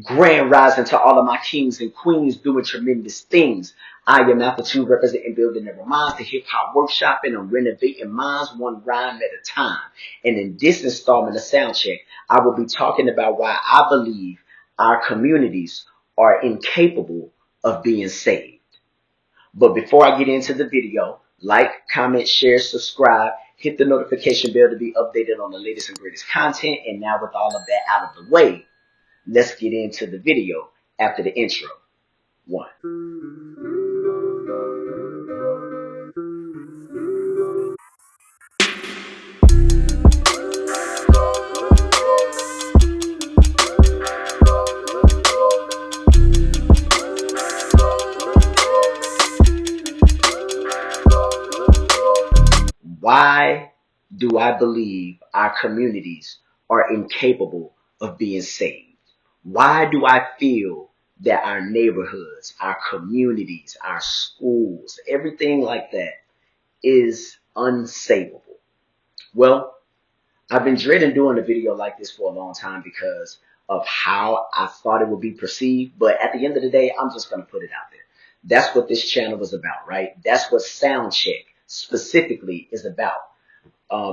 Grand rising to all of my kings and queens doing tremendous things. I am Alpha 2 representing Building Never Minds, the hip hop workshop, and I'm renovating minds one rhyme at a time. And in this installment of Soundcheck, I will be talking about why I believe our communities are incapable of being saved. But before I get into the video, like, comment, share, subscribe, hit the notification bell to be updated on the latest and greatest content. And now with all of that out of the way, let's get into the video after the intro. One. Why do I believe our communities are incapable of being saved? Why do I feel that our neighborhoods, our communities, our schools, everything like that is unsavable? Well, I've been dreading doing a video like this for a long time because of how I thought it would be perceived. But at the end of the day, I'm just going to put it out there. That's what this channel was about, right? That's what Soundcheck specifically is about.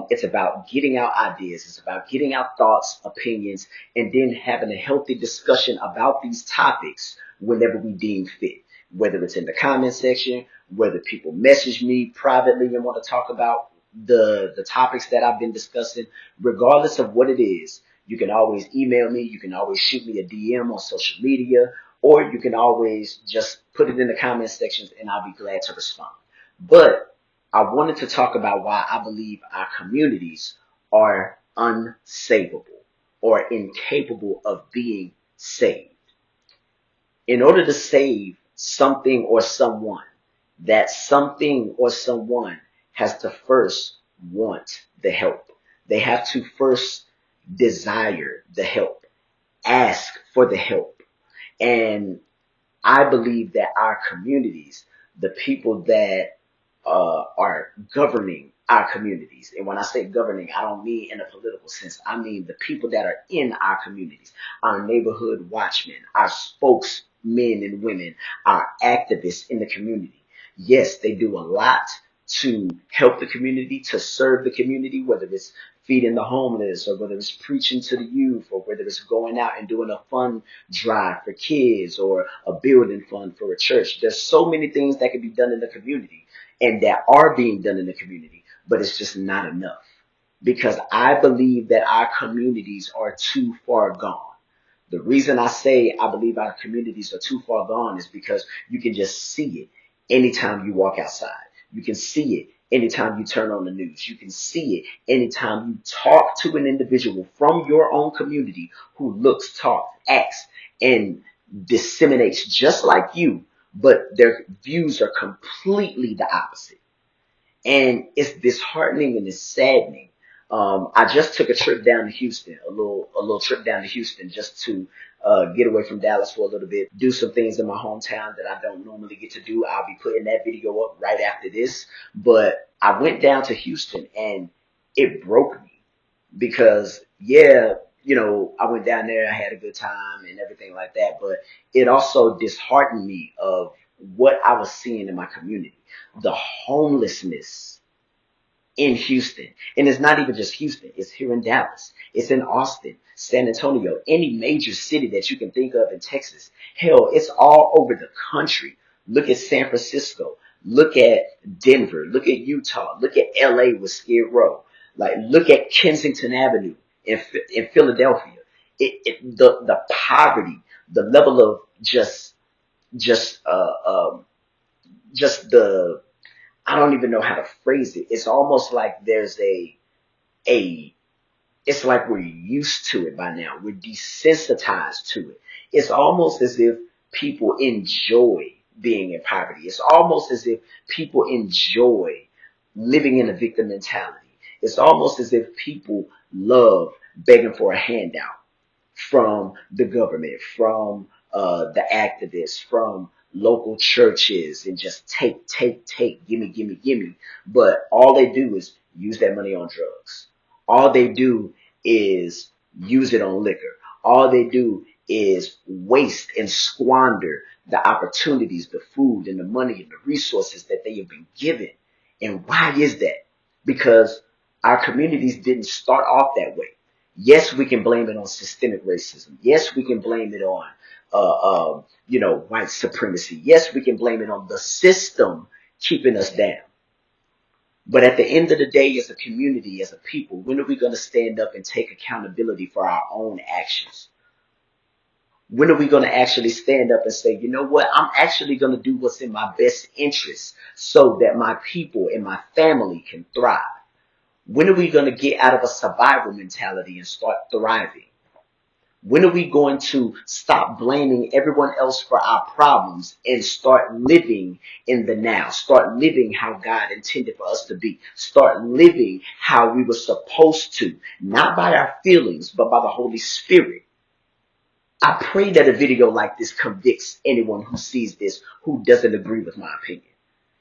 It's about getting out ideas. It's about getting out thoughts, opinions, and then having a healthy discussion about these topics whenever we deem fit. Whether it's in the comment section, whether people message me privately and want to talk about the topics that I've been discussing, regardless of what it is, you can always email me. You can always shoot me a DM on social media, or you can always just put it in the comment sections and I'll be glad to respond. But I wanted to talk about why I believe our communities are unsavable or incapable of being saved. In order to save something or someone, that something or someone has to first want the help. They have to first desire the help, ask for the help. And I believe that our communities, the people that are governing our communities. And when I say governing, I don't mean in a political sense. I mean the people that are in our communities, our neighborhood watchmen, our spokesmen and women, our activists in the community. Yes, they do a lot to help the community, to serve the community, whether it's feeding the homeless or whether it's preaching to the youth or whether it's going out and doing a fund drive for kids or a building fund for a church. There's so many things that can be done in the community and that are being done in the community, but it's just not enough because I believe that our communities are too far gone. The reason I say I believe our communities are too far gone is because you can just see it anytime you walk outside. You can see it anytime you turn on the news. You can see it anytime you talk to an individual from your own community who looks, talks, acts, and disseminates just like you, but their views are completely the opposite. And it's disheartening and it's saddening. I just took a trip down to Houston, a little trip down to Houston just to get away from Dallas for a little bit, do some things in my hometown that I don't normally get to do. I'll be putting that video up right after this. But I went down to Houston and it broke me because, yeah, I went down there, I had a good time and everything like that. But it also disheartened me of what I was seeing in my community, the homelessness in Houston. And it's not even just Houston. It's here in Dallas. It's in Austin, San Antonio, any major city that you can think of in Texas. Hell, it's all over the country. Look at San Francisco. Look at Denver. Look at Utah. Look at LA with Skid Row. Like, look at Kensington Avenue in Philadelphia. The poverty, the level of just the, I don't even know how to phrase it. It's almost like there's it's like we're used to it by now. We're desensitized to it. It's almost as if people enjoy being in poverty. It's almost as if people enjoy living in a victim mentality. It's almost as if people love begging for a handout from the government, from the activists, from local churches, and just take, gimme. But all they do is use that money on drugs. All they do is use it on liquor. All they do is waste and squander the opportunities, the food and the money and the resources that they have been given. And why is that? Because our communities didn't start off that way. Yes, we can blame it on systemic racism. Yes, we can blame it on, white supremacy. Yes, we can blame it on the system keeping us down. But at the end of the day, as a community, as a people, when are we going to stand up and take accountability for our own actions? When are we going to actually stand up and say, you know what, I'm actually going to do what's in my best interest so that my people and my family can thrive? When are we going to get out of a survival mentality and start thriving? When are we going to stop blaming everyone else for our problems and start living in the now? Start living how God intended for us to be. Start living how we were supposed to, not by our feelings, but by the Holy Spirit. I pray that a video like this convicts anyone who sees this who doesn't agree with my opinion.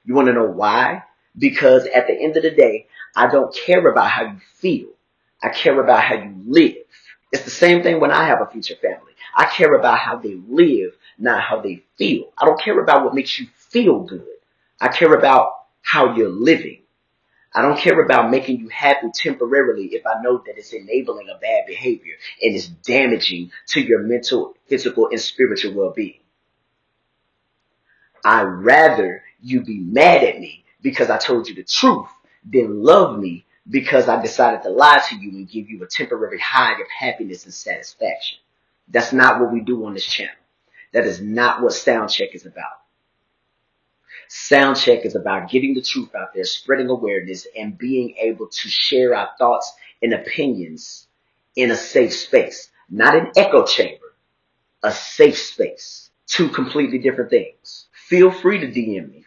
You want to know why? Because at the end of the day, I don't care about how you feel. I care about how you live. It's the same thing when I have a future family. I care about how they live, not how they feel. I don't care about what makes you feel good. I care about how you're living. I don't care about making you happy temporarily if I know that it's enabling a bad behavior and it's damaging to your mental, physical, and spiritual well-being. I'd rather you be mad at me because I told you the truth than love me because I decided to lie to you and give you a temporary high of happiness and satisfaction. That's not what we do on this channel. That is not what Sound Check is about. Sound Check is about getting the truth out there, spreading awareness, and being able to share our thoughts and opinions in a safe space. Not an echo chamber, a safe space. Two completely different things. Feel free to DM me.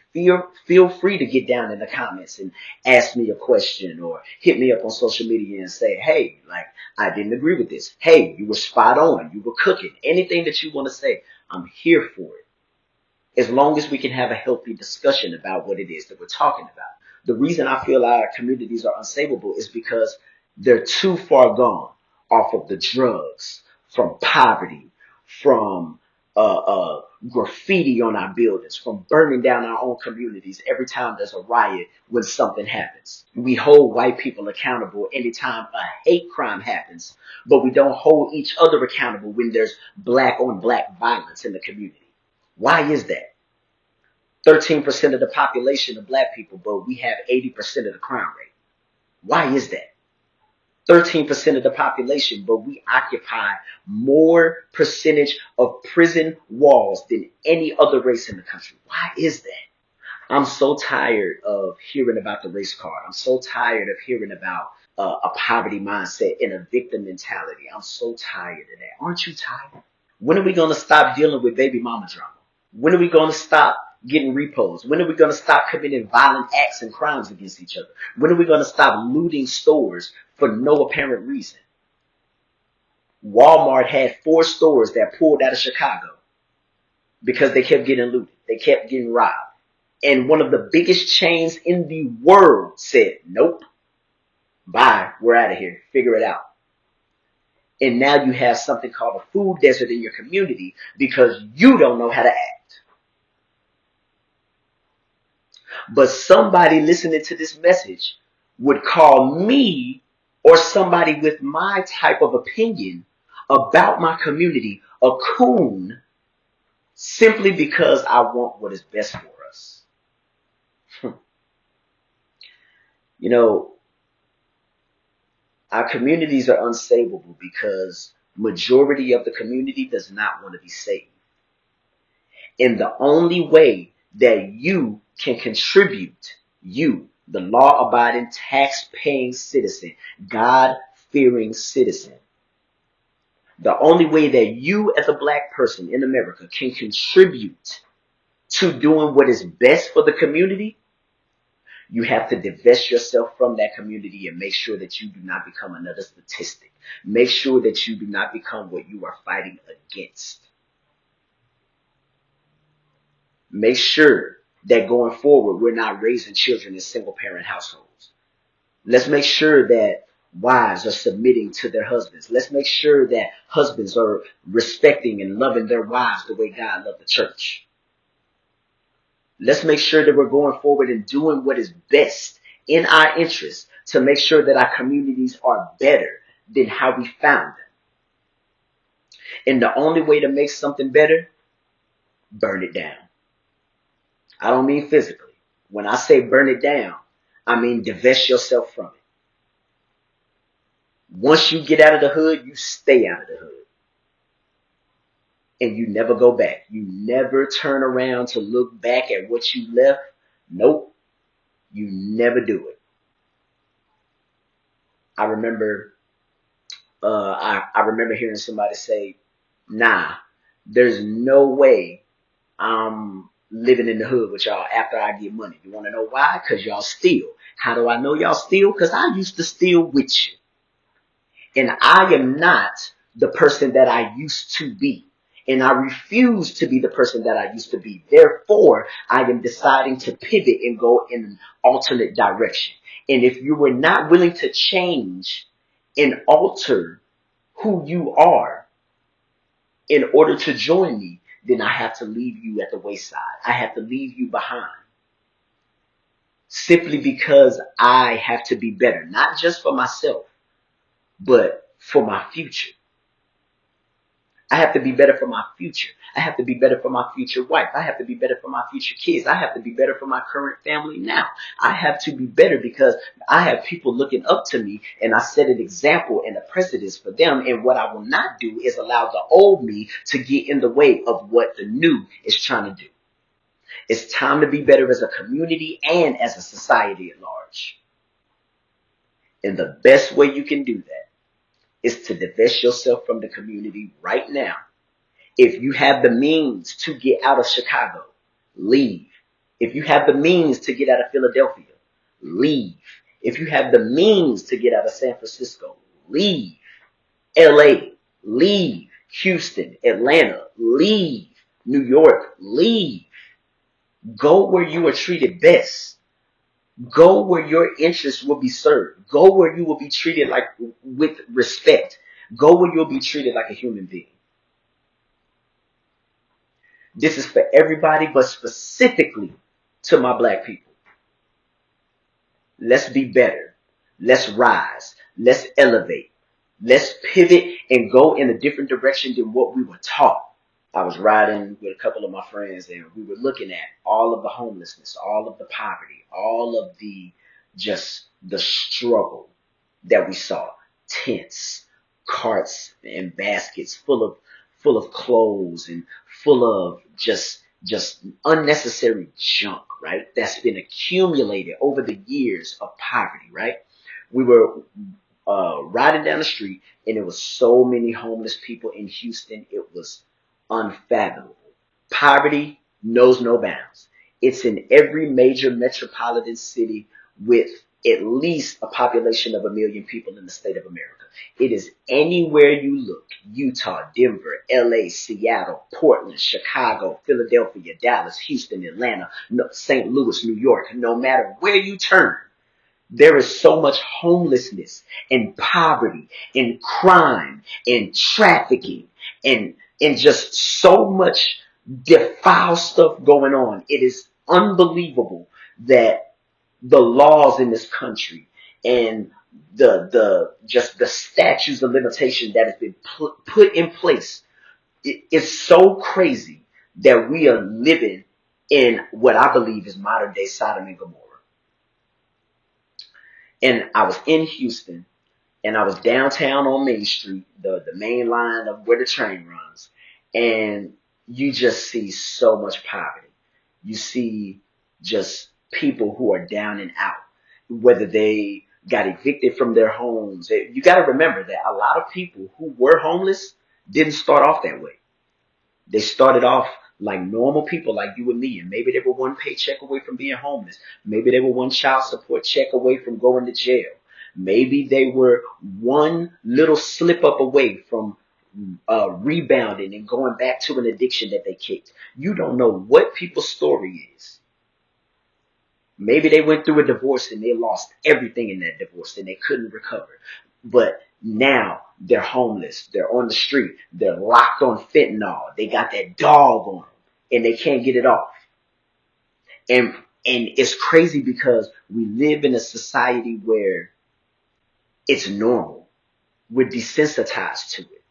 Feel free to get down in the comments and ask me a question or hit me up on social media and say, hey, I didn't agree with this. Hey, you were spot on. You were cooking. Anything that you want to say, I'm here for it. As long as we can have a healthy discussion about what it is that we're talking about. The reason I feel our communities are unsavable is because they're too far gone off of the drugs, from poverty, from graffiti on our buildings, from burning down our own communities every time there's a riot when something happens. We hold white people accountable anytime a hate crime happens, but we don't hold each other accountable when there's black on black violence in the community. Why is that? 13% of the population are black people, but we have 80% of the crime rate. Why is that? 13% of the population, but we occupy more percentage of prison walls than any other race in the country. Why is that? I'm so tired of hearing about the race card. I'm so tired of hearing about a poverty mindset and a victim mentality. I'm so tired of that. Aren't you tired? When are we going to stop dealing with baby mama drama? When are we going to stop getting repos? When are we going to stop committing violent acts and crimes against each other? When are we going to stop looting stores for no apparent reason? Walmart had 4 stores that pulled out of Chicago because they kept getting looted. They kept getting robbed. And one of the biggest chains in the world said, nope, bye, we're out of here. Figure it out. And now you have something called a food desert in your community because you don't know how to act. But somebody listening to this message would call me or somebody with my type of opinion about my community a coon simply because I want what is best for us. You know, our communities are unsavable because majority of the community does not want to be saved. And the only way that you can contribute, you, the law-abiding, tax-paying citizen, God-fearing citizen, the only way that you as a black person in America can contribute to doing what is best for the community, you have to divest yourself from that community and make sure that you do not become another statistic. Make sure that you do not become what you are fighting against. Make sure that going forward, we're not raising children in single parent households. Let's make sure that wives are submitting to their husbands. Let's make sure that husbands are respecting and loving their wives the way God loved the church. Let's make sure that we're going forward and doing what is best in our interest to make sure that our communities are better than how we found them. And the only way to make something better, burn it down. I don't mean physically. When I say burn it down, I mean divest yourself from it. Once you get out of the hood, you stay out of the hood. And you never go back. You never turn around to look back at what you left. Nope. You never do it. I remember I remember hearing somebody say, nah, there's no way I'm living in the hood with y'all after I get money. You want to know why? Because y'all steal. How do I know y'all steal? Because I used to steal with you. And I am not the person that I used to be. And I refuse to be the person that I used to be. Therefore, I am deciding to pivot and go in an alternate direction. And if you were not willing to change and alter who you are in order to join me, then I have to leave you at the wayside. I have to leave you behind. Simply because I have to be better, not just for myself, but for my future. I have to be better for my future. I have to be better for my future wife. I have to be better for my future kids. I have to be better for my current family now. I have to be better because I have people looking up to me and I set an example and a precedence for them. And what I will not do is allow the old me to get in the way of what the new is trying to do. It's time to be better as a community and as a society at large. And the best way you can do that is to divest yourself from the community right now. If you have the means to get out of Chicago, leave. If you have the means to get out of Philadelphia, leave. If you have the means to get out of San Francisco, leave. LA, leave. Houston, Atlanta, leave. New York, leave. Go where you are treated best. Go where your interests will be served. Go where you will be treated like with respect. Go where you'll be treated like a human being. This is for everybody, but specifically to my black people. Let's be better. Let's rise. Let's elevate. Let's pivot and go in a different direction than what we were taught. I was riding with a couple of my friends and we were looking at all of the homelessness, all of the poverty, all of the just the struggle that we saw. Tents, carts and baskets full of clothes and full of just unnecessary junk, right? That's been accumulated over the years of poverty, right? We were riding down the street and there was so many homeless people in Houston. It was unfathomable. Poverty knows no bounds. It's in every major metropolitan city with at least a population of 1 million people in the state of America. It is anywhere you look. Utah, Denver, LA, Seattle, Portland, Chicago, Philadelphia, Dallas, Houston, Atlanta, St. Louis, New York. No matter where you turn, there is so much homelessness and poverty and crime and trafficking and just so much defiled stuff going on. It is unbelievable that the laws in this country and the statutes of limitation that has been put in place. It's so crazy that we are living in what I believe is modern day Sodom and Gomorrah. And I was in Houston, and I was downtown on Main Street, the main line of where the train runs, and you just see so much poverty. You see just people who are down and out, whether they got evicted from their homes. You got to remember that a lot of people who were homeless didn't start off that way. They started off like normal people like you and me, and maybe they were one paycheck away from being homeless. Maybe they were one child support check away from going to jail. Maybe they were one little slip up away from rebounding and going back to an addiction that they kicked. You don't know what people's story is. Maybe they went through a divorce and they lost everything in that divorce and they couldn't recover. But now they're homeless. They're on the street. They're locked on fentanyl. They got that dog on them and they can't get it off. And it's crazy because we live in a society where it's normal. We're desensitized to it.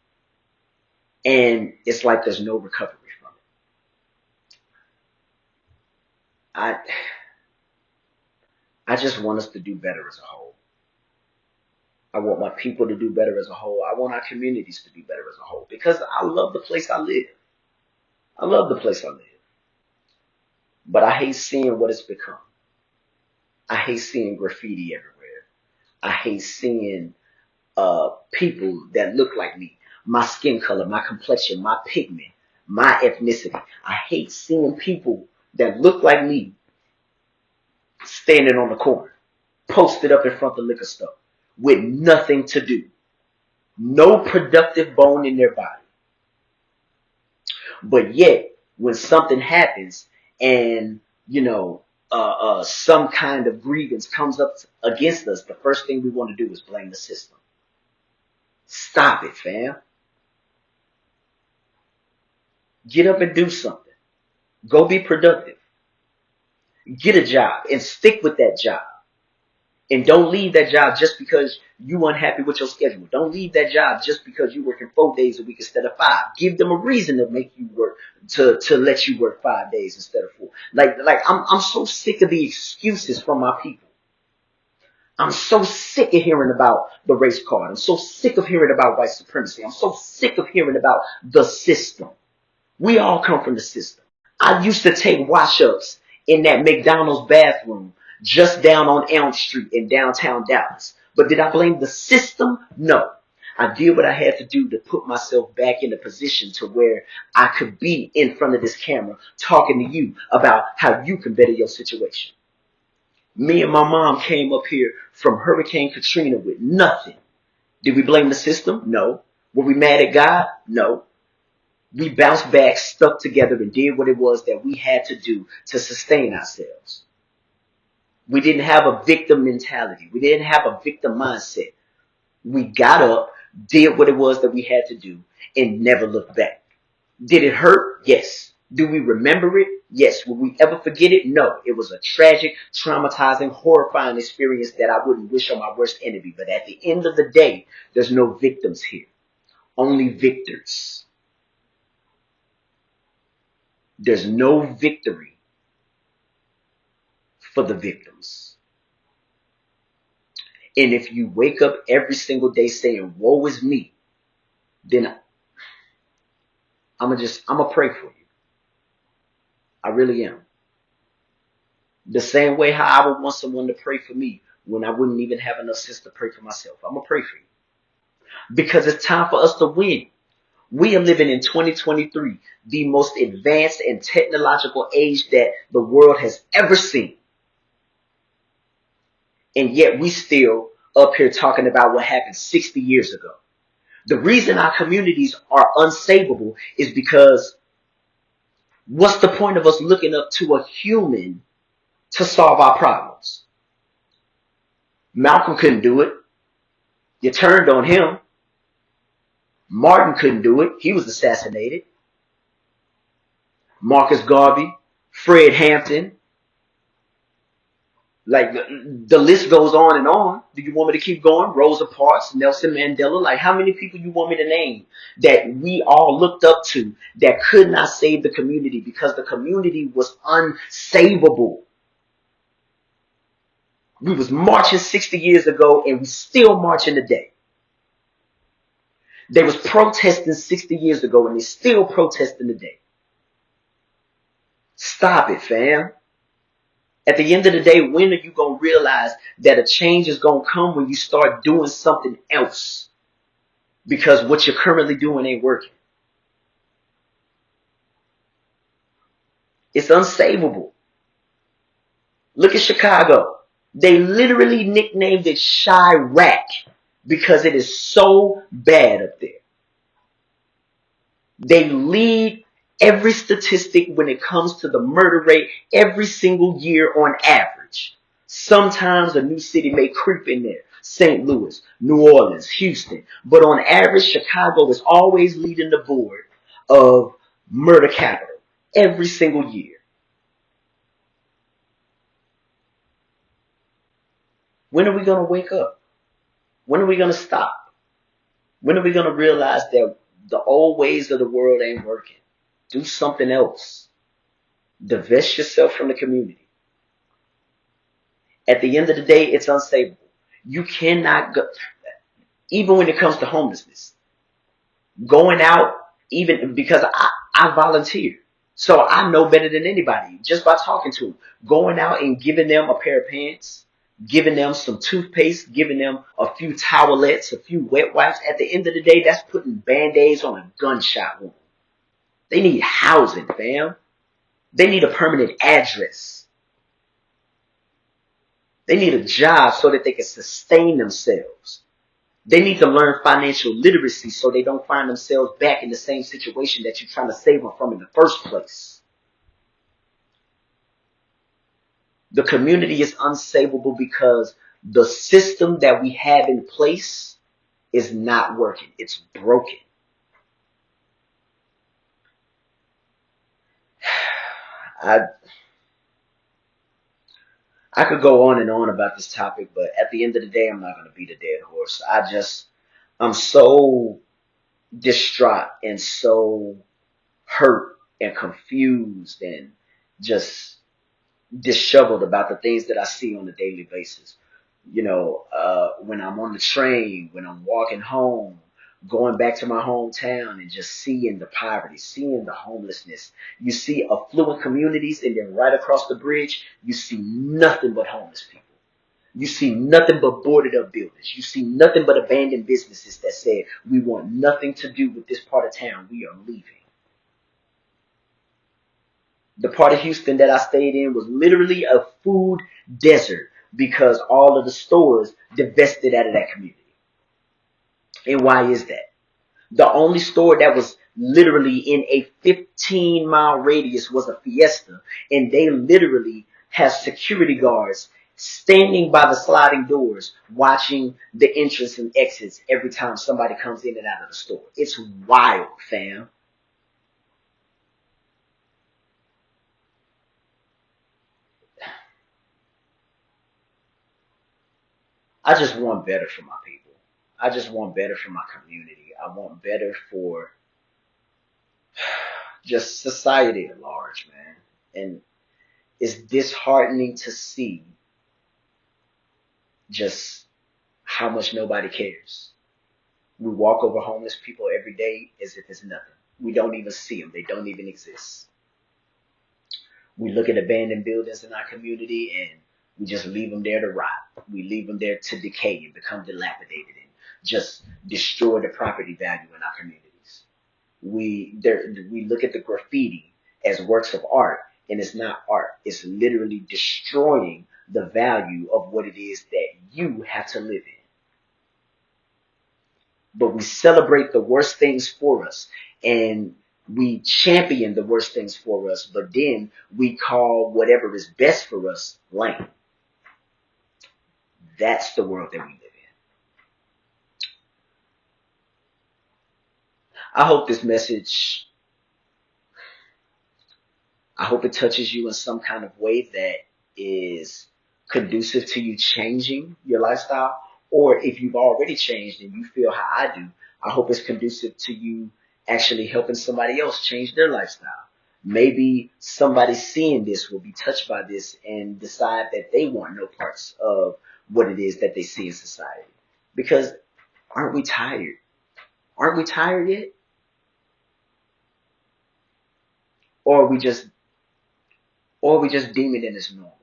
And it's like there's no recovery from it. I just want us to do better as a whole. I want my people to do better as a whole. I want our communities to do better as a whole because I love the place I live. I love the place I live. But I hate seeing what it's become. I hate seeing graffiti everywhere. I hate seeing people that look like me, my skin color, my complexion, my pigment, my ethnicity. I hate seeing people that look like me standing on the corner, posted up in front of the liquor store with nothing to do. No productive bone in their body. But yet, when something happens and, some kind of grievance comes up against us, the first thing we want to do is blame the system. Stop it, fam. Get up and do something. Go be productive. Get a job and stick with that job. And don't leave that job just because you unhappy with your schedule. Don't leave that job just because you're working 4 days a week instead of 5. Give them a reason to make you work, to let you work 5 days instead of 4. Like I'm so sick of the excuses from my people. I'm so sick of hearing about the race card. I'm so sick of hearing about white supremacy. I'm so sick of hearing about the system. We all come from the system. I used to take wash-ups in that McDonald's bathroom just down on Elm Street in downtown Dallas. But did I blame the system? No. I did what I had to do to put myself back in a position to where I could be in front of this camera talking to you about how you can better your situation. Me and my mom came up here from Hurricane Katrina with nothing. Did we blame the system? No. Were we mad at God? No. We bounced back, stuck together, and did what it was that we had to do to sustain ourselves. We didn't have a victim mentality. We didn't have a victim mindset. We got up, did what it was that we had to do, and never looked back. Did it hurt? Yes. Do we remember it? Yes. Will we ever forget it? No. It was a tragic, traumatizing, horrifying experience that I wouldn't wish on my worst enemy. But at the end of the day, there's no victims here. Only victors. There's no victory for the victims. And if you wake up every single day saying, woe is me, then I'm gonna pray for you. I really am. The same way how I would want someone to pray for me when I wouldn't even have enough sense to pray for myself. I'm gonna pray for you. Because it's time for us to win. We are living in 2023, the most advanced and technological age that the world has ever seen. And yet we still up here talking about what happened 60 years ago. The reason our communities are unsavable is because what's the point of us looking up to a human to solve our problems? Malcolm couldn't do it. You turned on him. Martin couldn't do it. He was assassinated. Marcus Garvey, Fred Hampton. Like the list goes on and on. Do you want me to keep going? Rosa Parks, Nelson Mandela. Like how many people you want me to name that we all looked up to that could not save the community because the community was unsavable. We was marching 60 years ago and we still marching today. They was protesting 60 years ago and they still protesting today. Stop it, fam. At the end of the day, when are you going to realize that a change is going to come when you start doing something else? Because what you're currently doing ain't working. It's unsavable. Look at Chicago. They literally nicknamed it Chirac because it is so bad up there. They lead every statistic when it comes to the murder rate every single year on average. average. Sometimes a new city may creep in there. St. Louis, New Orleans, Houston. But on average, Chicago is always leading the board of murder capital every single year. When are we going to wake up? When are we going to stop? When are we going to realize that the old ways of the world ain't working? Do something else. Divest yourself from the community. At the end of the day, it's unsavable. You cannot go, even when it comes to homelessness, going out, even because I volunteer. So I know better than anybody just by talking to them. Going out and giving them a pair of pants, giving them some toothpaste, giving them a few towelettes, a few wet wipes. At the end of the day, that's putting band-aids on a gunshot wound. They need housing, fam. They need a permanent address. They need a job so that they can sustain themselves. They need to learn financial literacy so they don't find themselves back in the same situation that you're trying to save them from in the first place. The community is unsavable because the system that we have in place is not working. It's broken. I could go on and on about this topic, but at the end of the day, I'm not going to beat a dead horse. I'm so distraught and so hurt and confused and just disheveled about the things that I see on a daily basis. When I'm on the train, when I'm walking home, going back to my hometown and just seeing the poverty, seeing the homelessness. You see affluent communities, and then right across the bridge, you see nothing but homeless people. You see nothing but boarded up buildings. You see nothing but abandoned businesses that said, we want nothing to do with this part of town. We are leaving. The part of Houston that I stayed in was literally a food desert because all of the stores divested out of that community. And why is that? The only store that was literally in a 15-mile radius was a Fiesta, and they literally have security guards standing by the sliding doors watching the entrance and exits every time somebody comes in and out of the store. It's wild, fam. I just want better for my people. I just want better for my community. I want better for just society at large, man. And it's disheartening to see just how much nobody cares. We walk over homeless people every day as if it's nothing. We don't even see them. They don't even exist. We look at abandoned buildings in our community and we just leave them there to rot. We leave them there to decay and become dilapidated and just destroy the property value in our communities. We look at the graffiti as works of art, and it's not art. It's literally destroying the value of what it is that you have to live in. But we celebrate the worst things for us, and we champion the worst things for us, but then we call whatever is best for us lame. That's the world that we live in. I hope this message, I hope it touches you in some kind of way that is conducive to you changing your lifestyle. Or if you've already changed and you feel how I do, I hope it's conducive to you actually helping somebody else change their lifestyle. Maybe somebody seeing this will be touched by this and decide that they want no parts of what it is that they see in society. Because aren't we tired? Aren't we tired yet? Or are we just deem it as normal?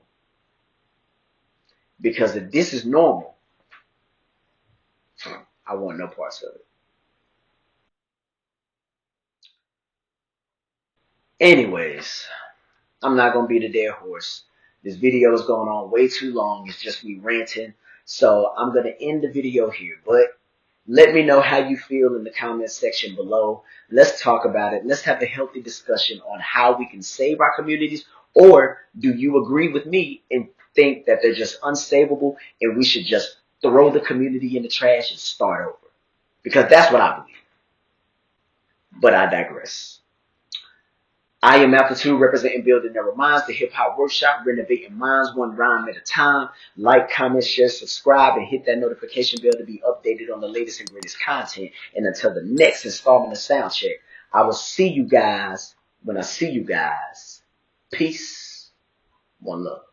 Because if this is normal, I want no parts of it. Anyways, I'm not going to beat a dead horse. This video is going on way too long. It's just me ranting. So I'm going to end the video here. But let me know how you feel in the comment section below. Let's talk about it. Let's have a healthy discussion on how we can save our communities Or do you agree with me and think that they're just unsavable and we should just throw the community in the trash and start over? Because that's what I believe. But I digress. I am Alpha 2, representing Building Never Minds, the hip hop workshop, renovating minds one rhyme at a time. Like, comment, share, subscribe, and hit that notification bell to be updated on the latest and greatest content. And until the next installment of Soundcheck, I will see you guys when I see you guys. Peace. One love.